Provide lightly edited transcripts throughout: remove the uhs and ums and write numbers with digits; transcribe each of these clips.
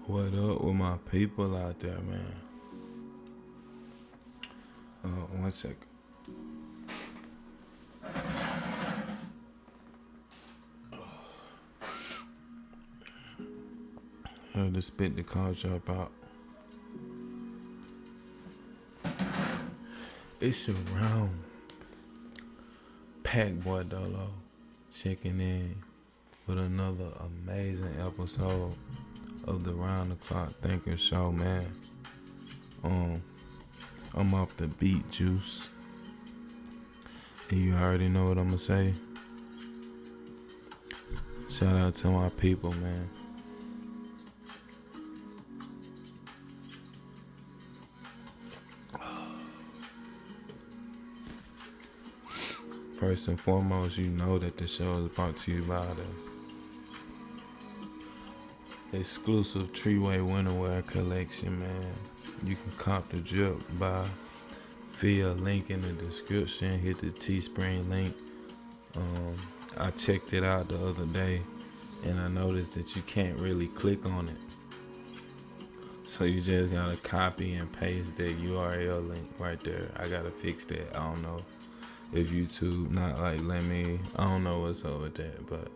What up with my people out there, man? 1 second. Had to spit the culture about. It's your round. Pack Boy Dolo checking in with another amazing episode of the Round the Clock Thinking Show, man. I'm off the beat juice. And you already know what I'm gonna say. Shout out to my people, man. First and foremost, you know that the show is brought to you by the exclusive Treeway Winterwear collection, man. You can cop the drip by via link in the description. Hit the Teespring link. I checked it out the other day, and I noticed that you can't really click on it. So you just gotta copy and paste that URL link right there. I gotta fix that. I don't know if YouTube not like let me. I don't know what's up with that, but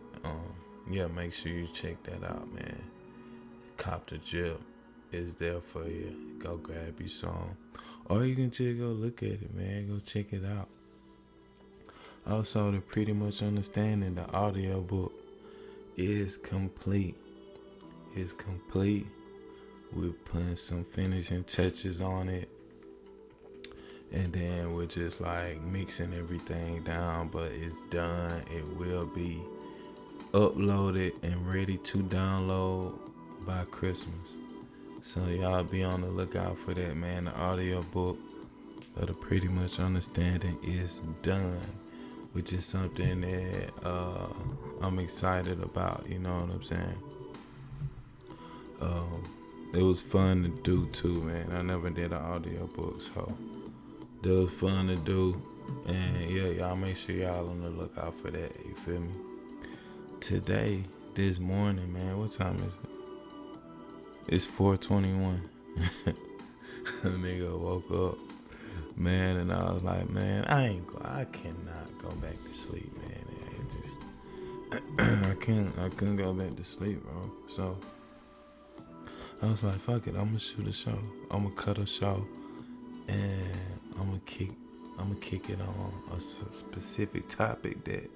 yeah, make sure you check that out, man. Cop the drip is there for you. Go grab your song, or you can just go look at it, man. Go check it out. Also, to pretty much understanding, the audiobook is complete. It's complete. We're putting some finishing touches on it, and then we're just like mixing everything down, but it's done. It will be uploaded and ready to download by Christmas. So y'all be on the lookout for that, man. The audiobook of the Pretty Much Understanding is done, which is something that I'm excited about, you know what I'm saying? It was fun to do too, man. I never did an audiobook, so it was fun to do. And yeah, y'all make sure y'all on the lookout for that, you feel me? Today, this morning, man, what time is it? It's 4:21. Nigga woke up, man, and I was like, man, I cannot go back to sleep, man. It just, I couldn't go back to sleep, bro. So I was like, fuck it, I'm gonna shoot a show. I'm gonna cut a show, and I'm gonna kick it on a specific topic that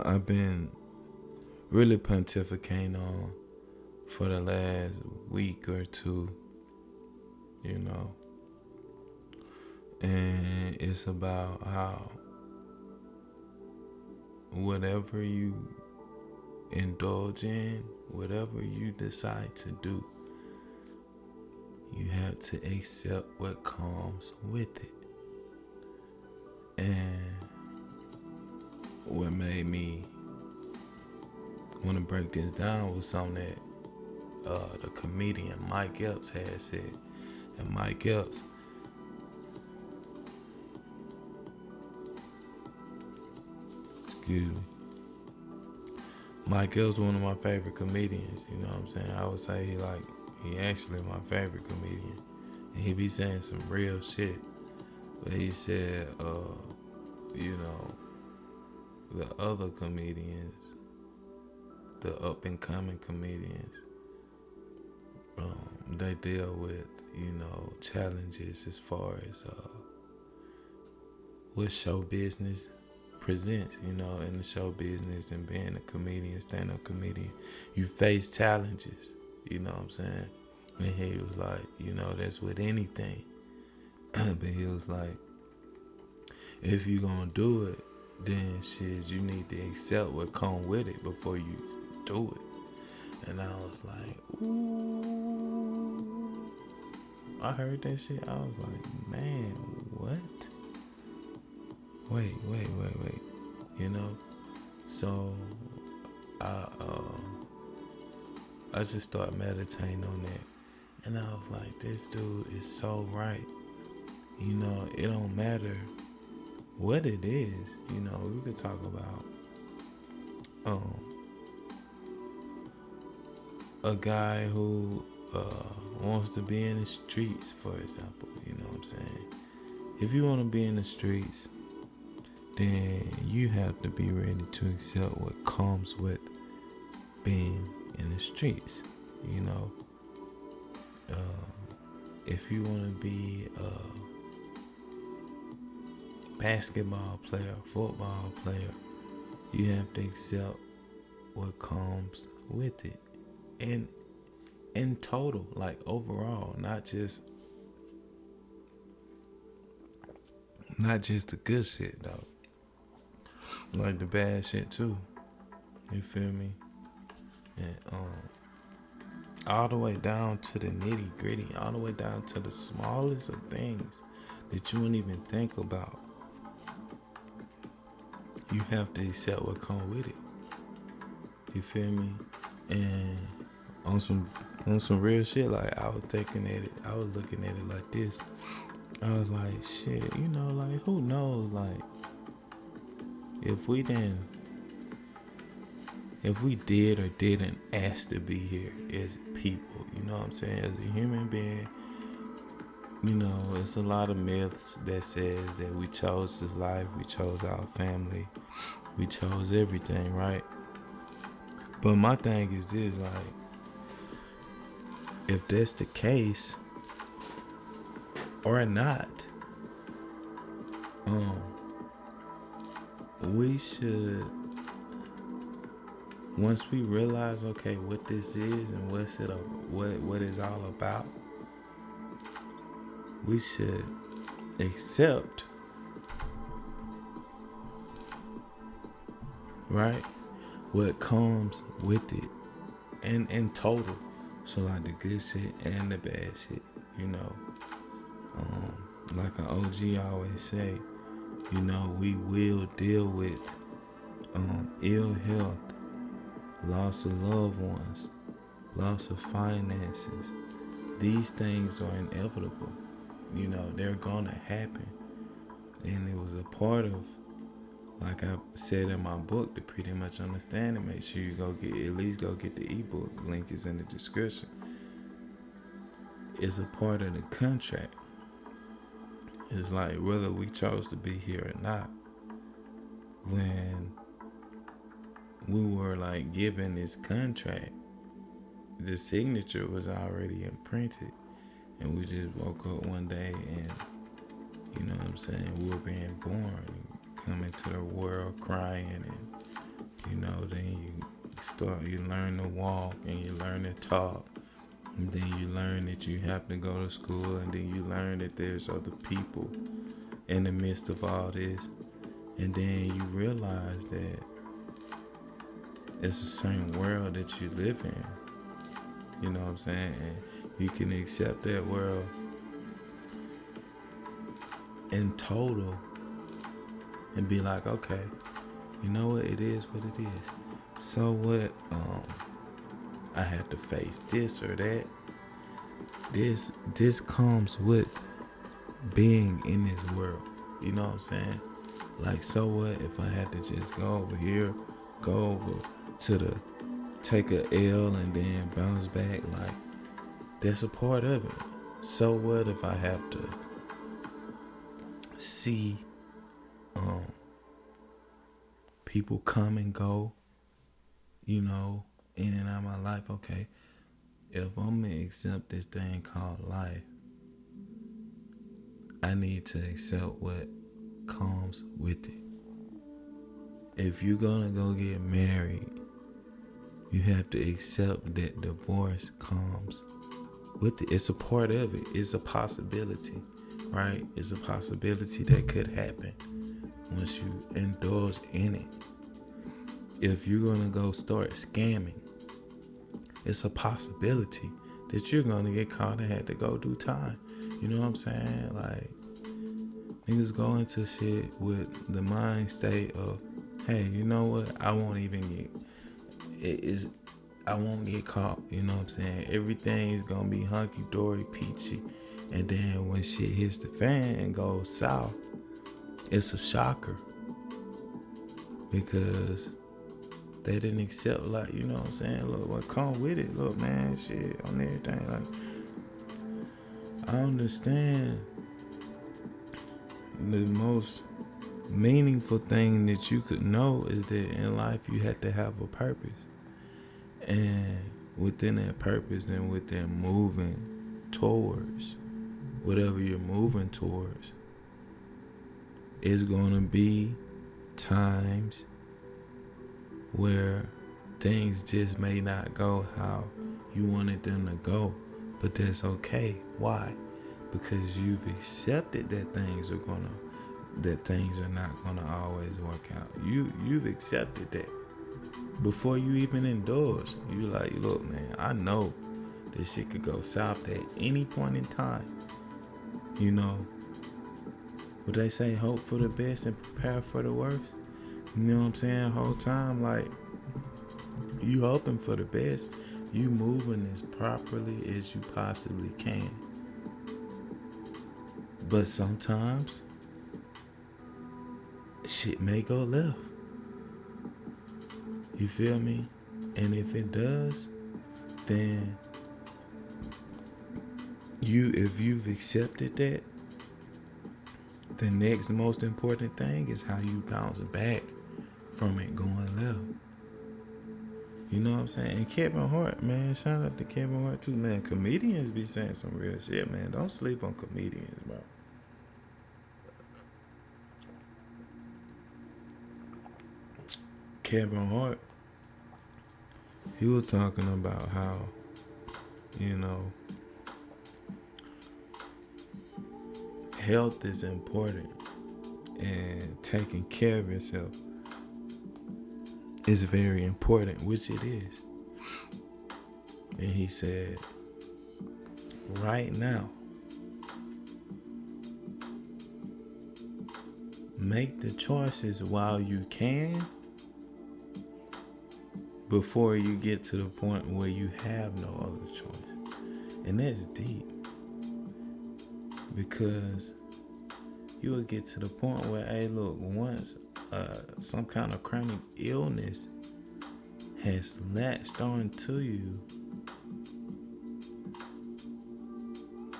I've been really pontificating on for the last week or two, you know. And it's about how whatever you indulge in, whatever you decide to do, you have to accept what comes with it. And what made me want to break this down was something that the comedian Mike Epps had said. And Mike Epps, excuse me, Mike Epps one of my favorite comedians, you know what I'm saying? I would say he actually my favorite comedian. And he be saying some real shit. But he said, you know, the other comedians, the up and coming comedians, they deal with, you know, challenges as far as what show business presents, you know, in the show business and being a comedian, stand-up comedian. You face challenges, you know what I'm saying? And he was like, you know, that's with anything. But he was like, if you gonna do it, then shit, you need to accept what come with it before you do it. And I was like, ooh. I heard that shit. I was like, man, what? Wait. You know? So I just started meditating on that. And I was like, this dude is so right. You know, it don't matter what it is. You know, we could talk about a guy who wants to be in the streets, for example. You know what I'm saying? If you want to be in the streets, then you have to be ready to accept what comes with being in the streets. You know, if you want to be a basketball player, football player, you have to accept what comes with it. And in total, like overall, not just the good shit though. Like the bad shit too. You feel me? And all the way down to the nitty gritty, all the way down to the smallest of things that you wouldn't even think about. You have to accept what comes with it. You feel me? And on some real shit, like I was looking at it like this. I was like, shit, you know, like who knows, like if we did or didn't ask to be here as people, you know what I'm saying, as a human being, you know, it's a lot of myths that says that we chose this life, we chose our family, we chose everything, right? But my thing is this, like, if that's the case or not, we should, once we realize, okay, what this is and what it's all about, we should accept, right, what comes with it, and in total. So like the good shit and the bad shit, you know. Like an OG always say, you know, we will deal with ill health, loss of loved ones, loss of finances. These things are inevitable. You know, they're gonna happen. And it was a part of, like I said in my book, to pretty much understand it, make sure you at least go get the ebook. Link is in the description. It's a part of the contract. It's like whether we chose to be here or not. When we were like given this contract, the signature was already imprinted, and we just woke up one day and, you know what I'm saying, we were being born, coming to the world crying, and you know, then you learn to walk and you learn to talk, and then you learn that you have to go to school, and then you learn that there's other people in the midst of all this, and then you realize that it's a certain world that you live in. You know what I'm saying? And you can accept that world in total and be like, okay, you know what, it is what it is. So what, I have to face this or that. This comes with being in this world. You know what I'm saying? Like, so what if I had to just go over here, go over to take a L and then bounce back? Like, that's a part of it. So what if I have to see people come and go, you know, in and out of my life? Okay, if I'm gonna accept this thing called life, I need to accept what comes with it. If you're gonna go get married, you have to accept that divorce comes with it. It's a part of it. It's a possibility, right? It's a possibility that could happen once you indulge in it. If you're gonna go start scamming, it's a possibility that you're gonna get caught and have to go do time. You know what I'm saying? Like, niggas go into shit with the mind state of, hey, you know what? I won't get caught. You know what I'm saying? Everything is gonna be hunky dory, peachy. And then when shit hits the fan and goes south, it's a shocker. Because They didn't accept, like, you know what I'm saying? Look, what come with it? Look, man, shit, on everything. Like, I understand the most meaningful thing that you could know is that in life you have to have a purpose. And within that purpose and within moving towards whatever you're moving towards, it's going to be times where things just may not go how you wanted them to go, but that's okay. Why? Because you've accepted that things are not gonna always work out. You've accepted that before you even indulge. You like, look, man, I know this shit could go south at any point in time. You know what they say, hope for the best and prepare for the worst. You know what I'm saying? Whole time, like, you hoping for the best. You moving as properly as you possibly can. But sometimes shit may go left. You feel me? And if it does, then if you've accepted that, the next most important thing is how you bounce back from it going left. You know what I'm saying? And Kevin Hart, man, shout out to Kevin Hart too, man. Comedians be saying some real shit, man. Don't sleep on comedians, bro. Kevin Hart, he was talking about how, you know, health is important and taking care of yourself is very important, which it is. And he said, right now, make the choices while you can before you get to the point where you have no other choice. And that's deep, because you will get to the point where, hey, look, once some kind of chronic illness has latched on to you,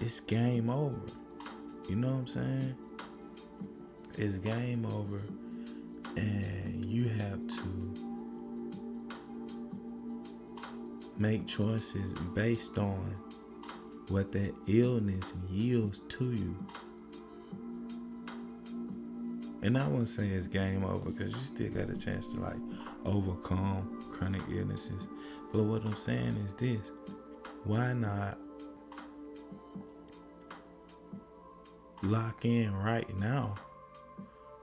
it's game over. You know what I'm saying? It's game over, and you have to make choices based on what that illness yields to you. And I wouldn't say it's game over, because you still got a chance to, like, overcome chronic illnesses. But what I'm saying is this: why not lock in right now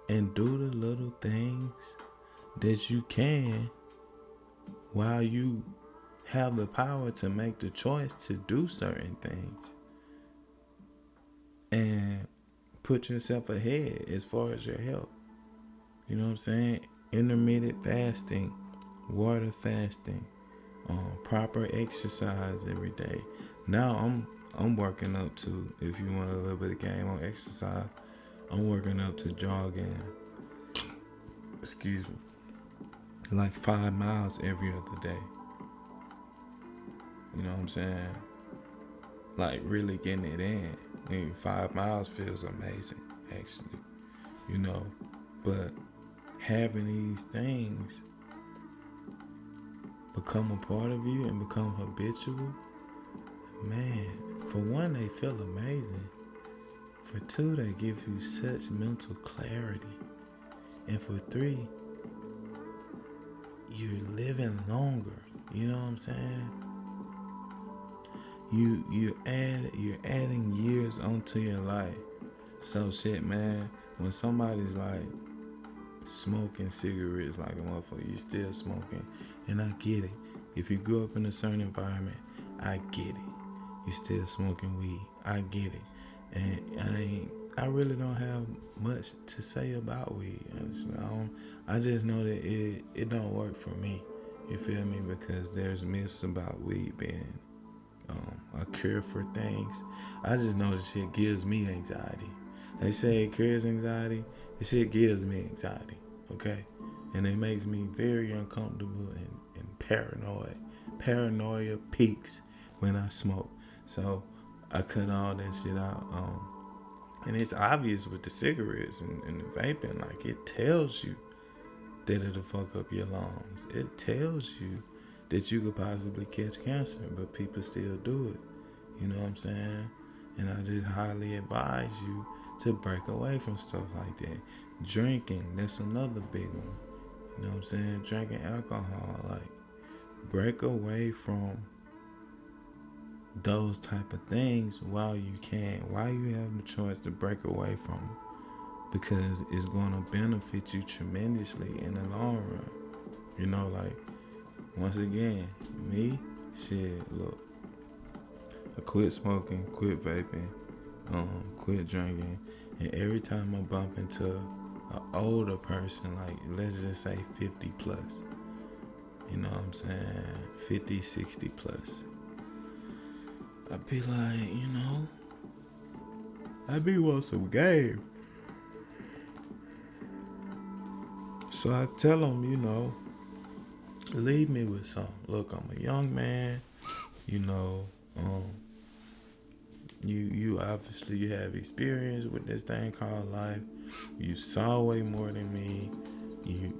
and do the little things that you can while you have the power to make the choice to do certain things, and put yourself ahead as far as your health. You know what I'm saying? Intermittent fasting, water fasting, proper exercise every day. Now I'm working up to, if you want a little bit of game on exercise, I'm working up to jogging, like 5 miles every other day. You know what I'm saying? Like, really getting it in. I mean, 5 miles feels amazing, actually. You know, but having these things become a part of you and become habitual, man, for one, they feel amazing. For two, they give you such mental clarity. And for three, you're living longer. You know what I'm saying? You're adding years onto your life. So shit, man, when somebody's like smoking cigarettes like a motherfucker, you still smoking. And I get it. If you grew up in a certain environment, I get it. You still smoking weed. I get it. And I really don't have much to say about weed. Honestly, I just know that it don't work for me. You feel me? Because there's myths about weed being a cure for things. I just know this shit gives me anxiety. They say it cures anxiety. This shit gives me anxiety. Okay? and it makes me very uncomfortable and paranoid. Paranoia peaks when I smoke. So I cut all that shit out. And it's obvious with the cigarettes and the vaping. Like, it tells you that it'll fuck up your lungs. It tells you that you could possibly catch cancer, but people still do it. You know what I'm saying? And I just highly advise you to break away from stuff like that. Drinking, that's another big one. You know what I'm saying? Drinking alcohol, like, break away from those type of things while you can, while you have the choice to break away from them, because it's going to benefit you tremendously in the long run. You know, like, once again, me, shit, look, I quit smoking, quit vaping, quit drinking, and every time I bump into an older person, like, let's just say 50 plus, you know what I'm saying, 50, 60 plus, I'd be like, you know, I be want some game. So I tell them, you know, leave me with something. Look, I'm a young man, you know, you obviously you have experience with this thing called life. You saw way more than me.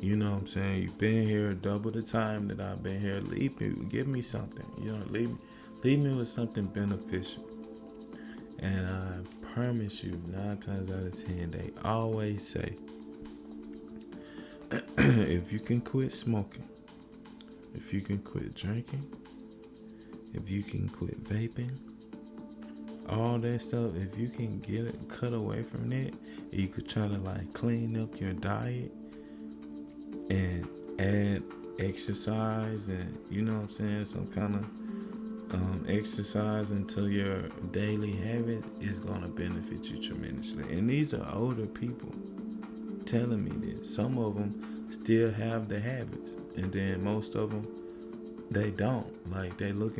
You know what I'm saying? You've been here double the time that I've been here. Give me something. You know, leave me with something beneficial. And I promise you, 9 times out of 10, they always say, if you can quit smoking, if you can quit drinking, if you can quit vaping, all that stuff, if you can get it, cut away from that, you could try to like clean up your diet and add exercise, and you know what I'm saying, some kind of exercise into your daily habit, is going to benefit you tremendously. And these are older people telling me this. Some of them still have the habits, and then most of them, they don't. Like, they look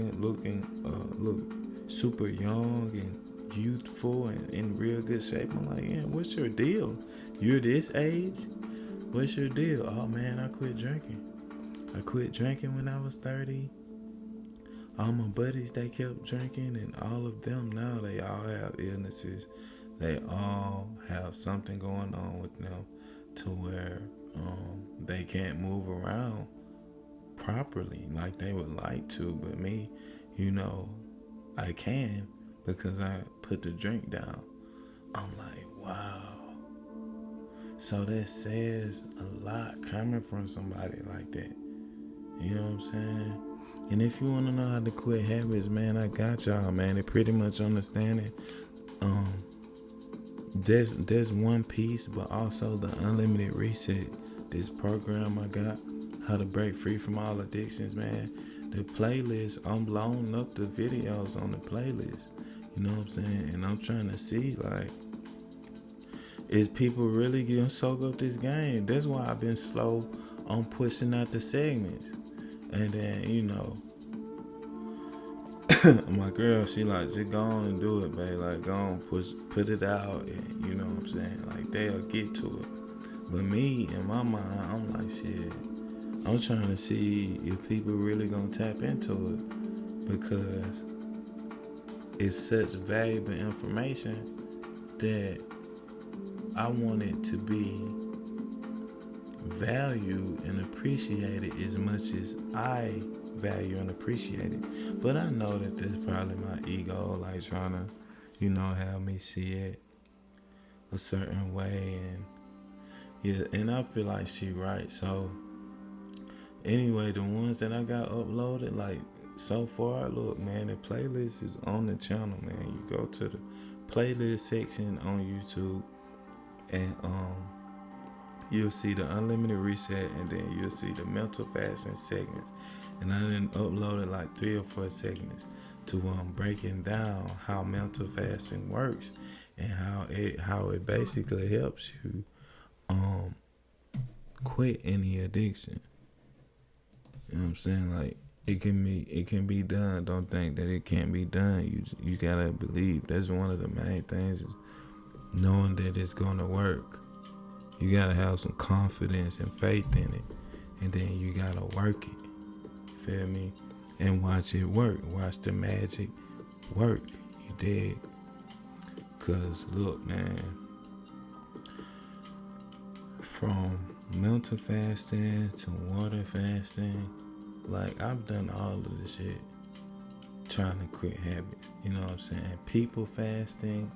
super young and youthful and in real good shape. I'm like, yeah, what's your deal? You're this age? What's your deal? Oh man, I quit drinking. I quit drinking when I was 30. All my buddies, they kept drinking, and all of them now, they all have illnesses. They all have something going on with them to where they can't move around properly like they would like to. But me, you know, I can, because I put the drink down. I'm like, wow. So that says a lot coming from somebody like that. You know what I'm saying? And if you want to know how to quit habits, man, I got y'all, man. They pretty much understand it. There's one piece, but also the Unlimited Reset, this program I got, how to break free from all addictions, man. The playlist, I'm blowing up the videos on the playlist. You know what I'm saying? And I'm trying to see, like, is people really gonna soak up this game? That's why I've been slow on pushing out the segments. And then, you know, my girl, she like, just go on and do it, babe. Like, go on, put it out, and you know what I'm saying? Like, they'll get to it. But me, in my mind, I'm like, shit, I'm trying to see if people really gonna tap into it, because it's such valuable information that I want it to be valued and appreciated as much as I value and appreciate it. But I know that this probably my ego, like, trying to, you know, have me see it a certain way. And yeah, and I feel like she right. So anyway, the ones that I got uploaded, like, so far, look, man, the playlist is on the channel, man. You go to the playlist section on YouTube, and you'll see the Unlimited Reset, and then you'll see the mental fasting segments. And I done uploaded like 3 or 4 segments to breaking down how mental fasting works, and how it basically helps you quit any addiction. You know what I'm saying? Like, it can be done. Don't think that it can't be done. You gotta believe. That's one of the main things, is knowing that it's gonna work. You gotta have some confidence and faith in it, and then you gotta work it. Feel me? And watch it work. Watch the magic work. You dig? Cause look, man, from mental fasting to water fasting, like I've done all of this shit trying to quit habits. You know what I'm saying? People fasting,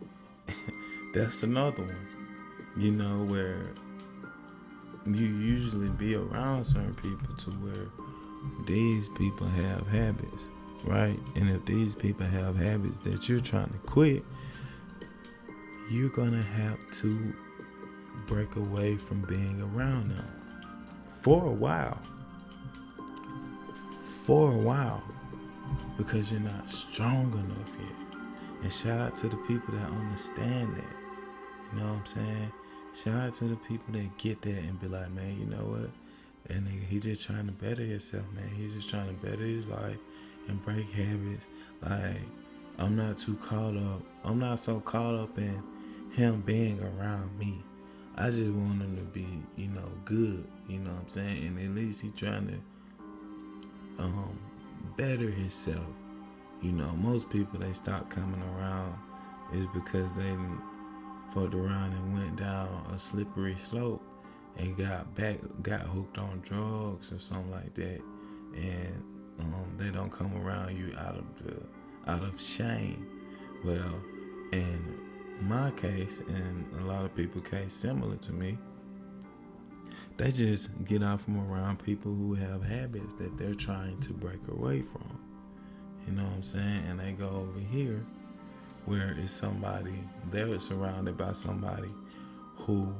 that's another one. You know, where you usually be around certain people to where these people have habits, right? And if these people have habits that you're trying to quit, you're gonna have to break away from being around them for a while. Because you're not strong enough yet. And shout out to the people that understand that. You know what I'm saying? Shout out to the people that get that and be like, man, you know what? That nigga, he just trying to better himself, man. He's just trying to better his life and break habits. Like, I'm not so caught up in him being around me. I just want him to be, good. You know what I'm saying? And at least he trying to better himself. You know, most people, they stop coming around is because they fucked around and went down a slippery slope and got hooked on drugs or something like that, and they don't come around you out of shame. Well, in my case, and a lot of people's case similar to me, they just get out from around people who have habits that they're trying to break away from. You know what I'm saying? And they go over here where it's they're surrounded by somebody who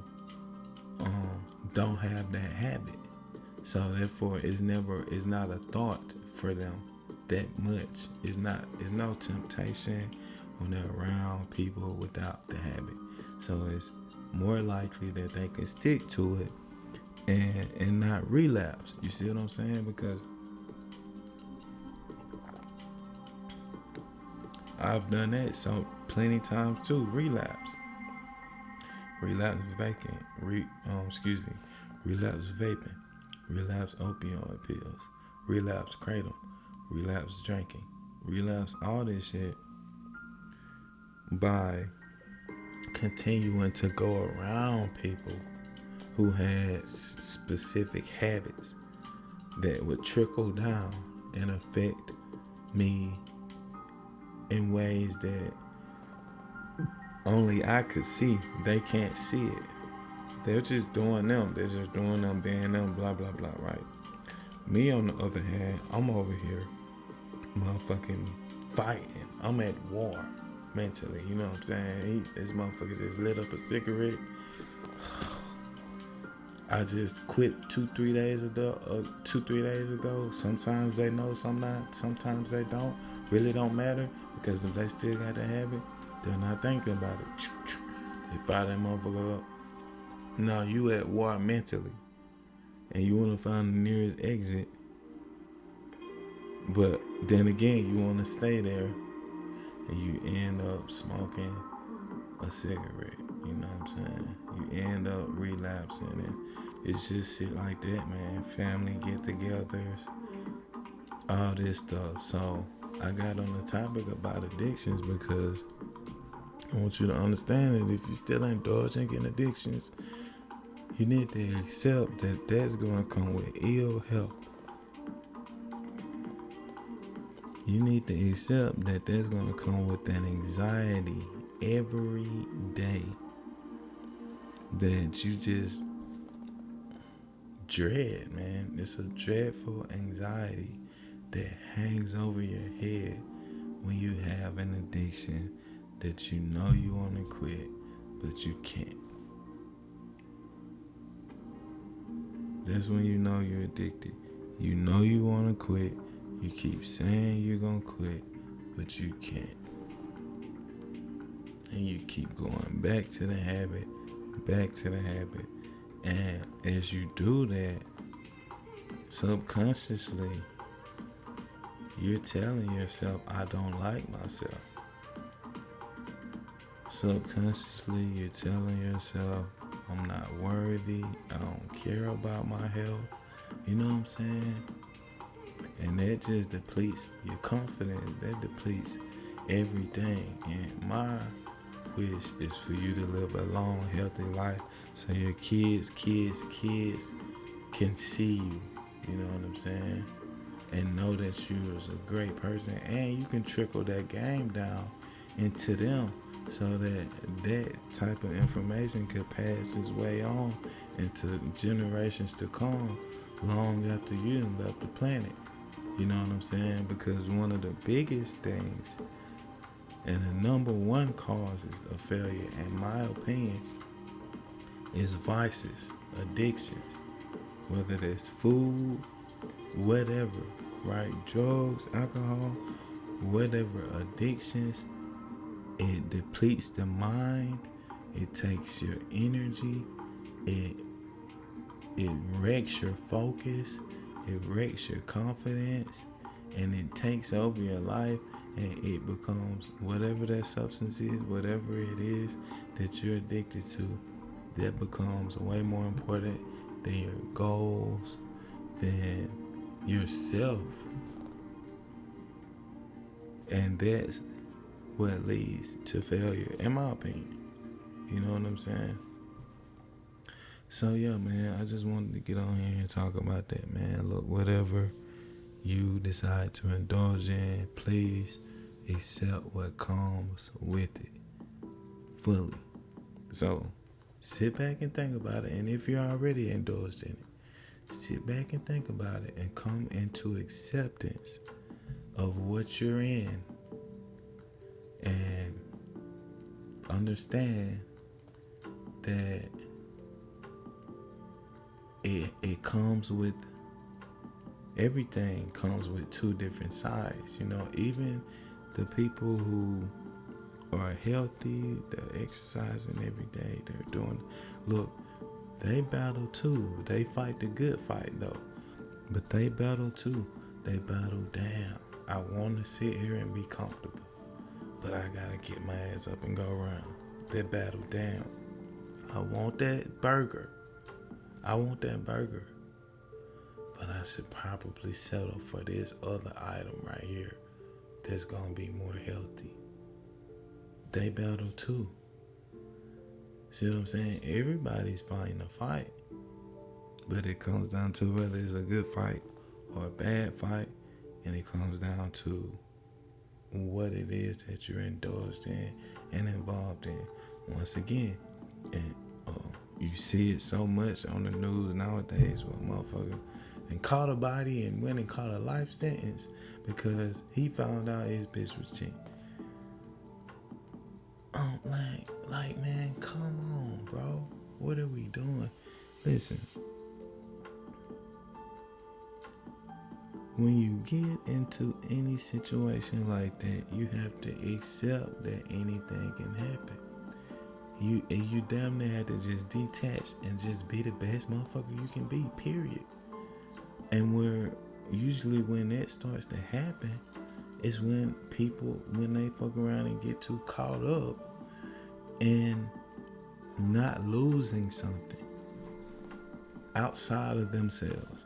don't have that habit. So therefore it's not a thought for them that much. It's no temptation when they're around people without the habit. So it's more likely that they can stick to it and not relapse. You see what I'm saying? Because I've done that so plenty times too. Relapse vaping, relapse vaping, relapse opioid pills, relapse kratom, relapse drinking, relapse all this shit by continuing to go around people who had specific habits that would trickle down and affect me in ways that only I could see. They can't see it. They're just doing them. They're just doing them, being them, blah, blah, blah, right? Me, on the other hand, I'm over here motherfucking fighting. I'm at war mentally, you know what I'm saying? This motherfucker just lit up a cigarette. I just quit 2-3 days ago. Sometimes they know, sometimes they don't. Really don't matter, because if they still got the habit, they're not thinking about it. They fire that motherfucker up. Now you at war mentally, and you want to find the nearest exit, but then again you want to stay there, and you end up smoking a cigarette. You know what I'm saying? You end up relapsing, and it's just shit like that, man. Family get-togethers, all this stuff. So I got on the topic about addictions because I want you to understand that if you still indulging in addictions, you need to accept that that's going to come with ill health. You need to accept that that's going to come with an anxiety every day that you just dread, man. It's a dreadful anxiety that hangs over your head when you have an addiction that you know you want to quit, but you can't. That's when you know you're addicted. You know you want to quit. You keep saying you're going to quit, but you can't. And you keep going back to the habit. And as you do that, subconsciously, you're telling yourself, I don't like myself. Subconsciously, you're telling yourself, I'm not worthy. I don't care about my health. You know what I'm saying? And that just depletes your confidence. That depletes everything. And my wish is for you to live a long, healthy life so your kids can see you. You know what I'm saying? And know that you is a great person. And you can trickle that game down into them so that that type of information could pass its way on into generations to come long after you done left the planet. You know what I'm saying? Because one of the biggest things and the number one causes of failure, in my opinion, is vices, addictions, whether it's food, whatever, right? Drugs, alcohol, whatever addictions, it depletes the mind, it takes your energy, it wrecks your focus, it wrecks your confidence, and it takes over your life, and it becomes whatever that substance is, whatever it is that you're addicted to, that becomes way more important than your goals, than yourself. And that's what leads to failure, in my opinion. You know what I'm saying? So yeah, man, I just wanted to get on here and talk about that, man. Look, whatever you decide to indulge in, please accept what comes with it fully. So sit back and think about it. And if you're already indulged in it, sit back and think about it and come into acceptance of what you're in, and understand that it comes with, everything comes with two different sides. You know, even the people who are healthy, they're exercising every day, they're doing, look, they battle too. They fight the good fight though, but they battle too. They battle, damn, I want to sit here and be comfortable, but I gotta get my ass up and go around. They battle, damn, I want that burger, but I should probably settle for this other item right here that's gonna be more healthy. They battle too. See what I'm saying? Everybody's fighting a fight, but it comes down to whether it's a good fight or a bad fight, and it comes down to what it is that you're indulged in and involved in. Once again, and you see it so much on the news nowadays where motherfucker and caught a body and went and caught a life sentence because he found out his bitch was cheating. Like, man, come on, bro. What are we doing? Listen, when you get into any situation like that, you have to accept that anything can happen. You damn near have to just detach and just be the best motherfucker you can be, period. And usually when that starts to happen is when people, when they fuck around and get too caught up in not losing something outside of themselves.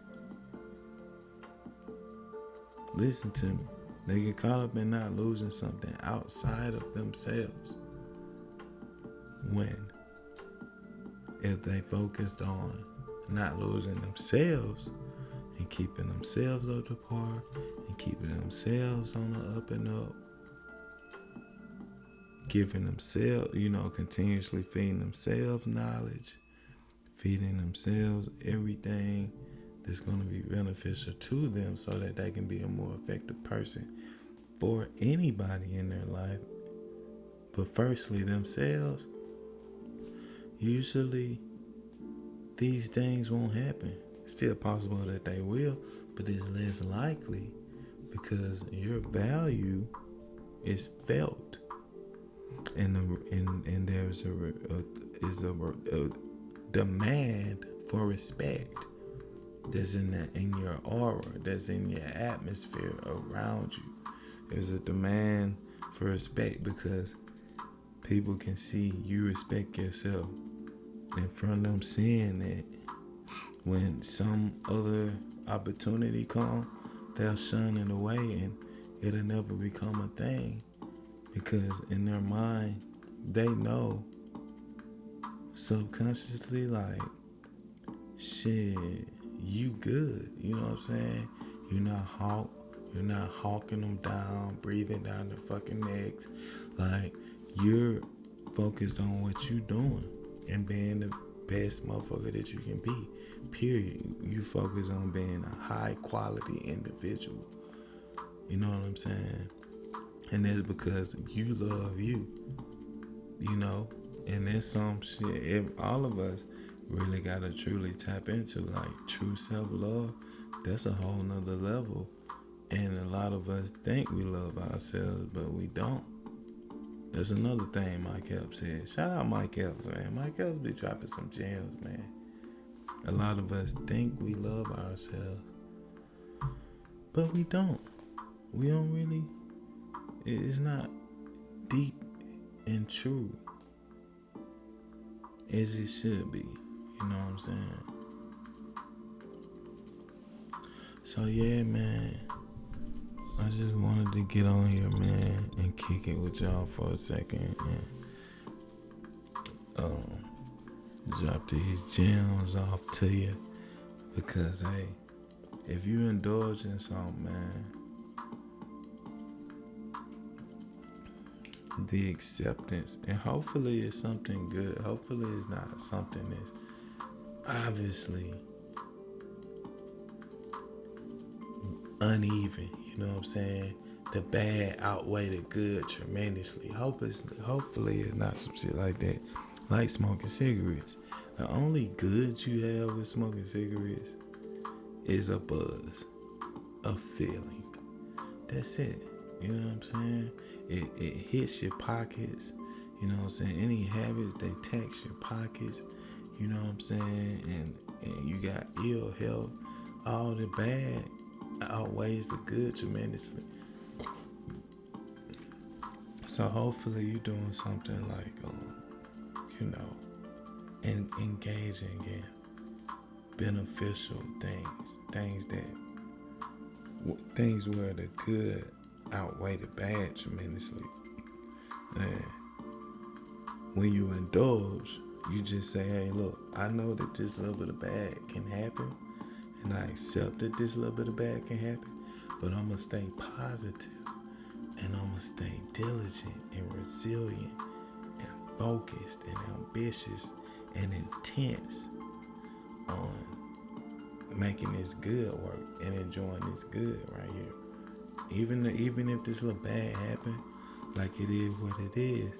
Listen to me. They get caught up in not losing something outside of themselves. When, if they focused on not losing themselves and keeping themselves up to par and keeping themselves on the up and up, giving themselves, continuously feeding themselves knowledge, feeding themselves everything that's going to be beneficial to them so that they can be a more effective person for anybody in their life, but firstly themselves. Usually these things won't happen. It's still possible that they will, but it's less likely because your value is felt, and there's a demand for respect that's in your aura, that's in your atmosphere around you. There's a demand for respect because people can see you respect yourself. And from them seeing that, when some other opportunity come, they'll shun it away and it'll never become a thing. Because in their mind, they know subconsciously, like, shit, you good. You know what I'm saying? You're not hawking them down, breathing down their fucking necks. Like, you're focused on what you doing and being the best motherfucker that you can be. Period. You focus on being a high quality individual. You know what I'm saying? And that's because you love you. You know? And there's some shit if all of us really gotta truly tap into, like true self-love. That's a whole nother level. And a lot of us think we love ourselves, but we don't. There's another thing Mike Epps said. Shout out Mike Epps, man. Mike Epps be dropping some gems, man. A lot of us think we love ourselves, but we don't. We don't really. It's not deep and true as it should be. You know what I'm saying? So yeah, man. I just wanted to get on here, man, and kick it with y'all for a second and drop these gems off to you. Because hey, if you indulge in something, man, the acceptance, and hopefully it's something good. Hopefully it's not something that's obviously uneven. You know what I'm saying? The bad outweigh the good tremendously. Hopefully it's not some shit like that. Like smoking cigarettes. The only good you have with smoking cigarettes is a buzz, a feeling. That's it. You know what I'm saying? It hits your pockets. You know what I'm saying? Any habits, they tax your pockets. You know what I'm saying? And you got ill health. All the bad outweighs the good tremendously. So hopefully you're doing something like, engaging in beneficial things where the good outweigh the bad tremendously. And when you indulge, you just say, hey, look, I know that this little bit of bad can happen, and I accept that this little bit of bad can happen, but I'm going to stay positive, and I'm going to stay diligent and resilient and focused and ambitious and intense on making this good work and enjoying this good right here. Even if this little bad happen, like it is what it is,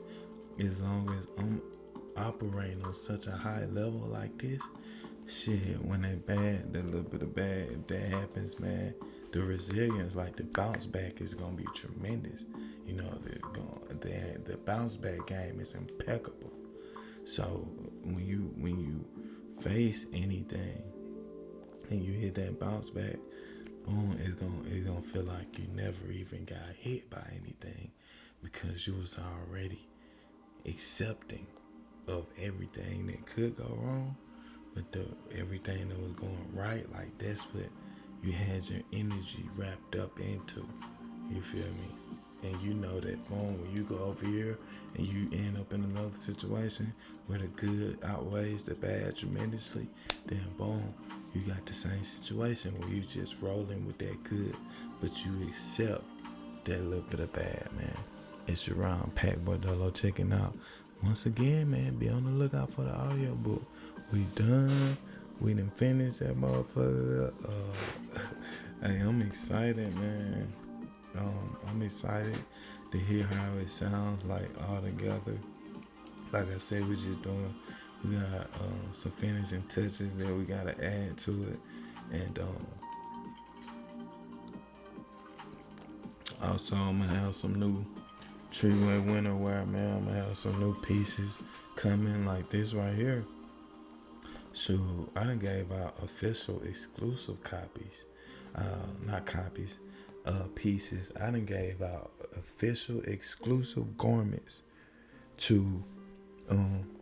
as long as I'm operating on such a high level like this, shit, when that little bit of bad, if that happens, man, the resilience, like the bounce back is gonna be tremendous. You know, the bounce back game is impeccable. So when you face anything and you hit that bounce back, boom, it's gonna feel like you never even got hit by anything, because you was already accepting of everything that could go wrong, but everything that was going right, like that's what you had your energy wrapped up into. You feel me? And you know that, boom, when you go over here and you end up in another situation where the good outweighs the bad tremendously, then boom, you got the same situation where you just rolling with that good, but you accept that little bit of bad, man. It's your round Pack Boy Dolo checking out. Once again, man, be on the lookout for the audio book. We done. We done finished that motherfucker. Hey, I'm excited, man. I'm excited to hear how it sounds like all together. Like I said, we got some finishing touches that we gotta add to it, and also I'm gonna have some new Treeway winter wear, man. I'm gonna have some new pieces coming like this right here. So I done gave out official exclusive copies, pieces. I done gave out official exclusive garments to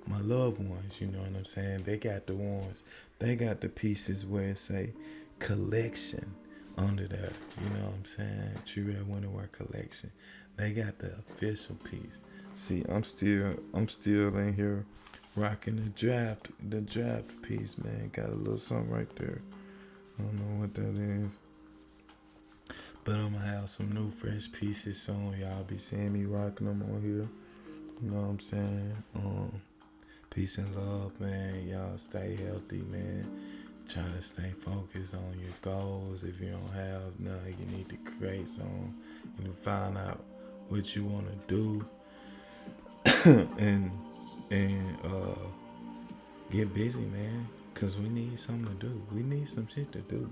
my loved ones, you know what I'm saying? They got the ones, they got the pieces where it say collection under there, you know what I'm saying? Tree Red Winterwear collection. They got the official piece. See, I'm still in here rocking the draft piece, man. Got a little something right there. I don't know what that is. But I'm gonna have some new fresh pieces soon. Y'all be seeing me rocking them on here. You know what I'm saying? Peace and love, man. Y'all stay healthy, man. Try to stay focused on your goals. If you don't have none, you need to create some. You need to find out what you want to do, and get busy, man. Cause we need something to do. We need some shit to do,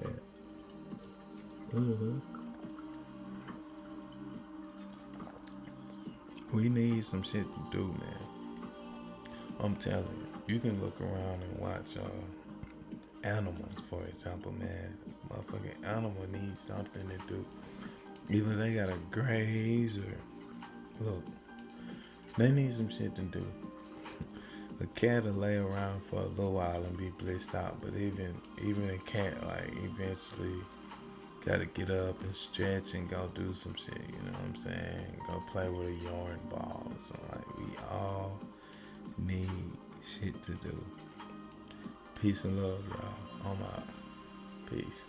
man. We need some shit to do, man. I'm telling you, you can look around and watch animals, for example, man. Motherfucking animal needs something to do. Either they gotta graze or look, they need some shit to do. A cat will lay around for a little while and be blissed out, but even a cat like eventually gotta get up and stretch and go do some shit, you know what I'm saying? Go play with a yarn ball or something. Like, we all need shit to do. Peace and love, y'all. I'm out. Peace.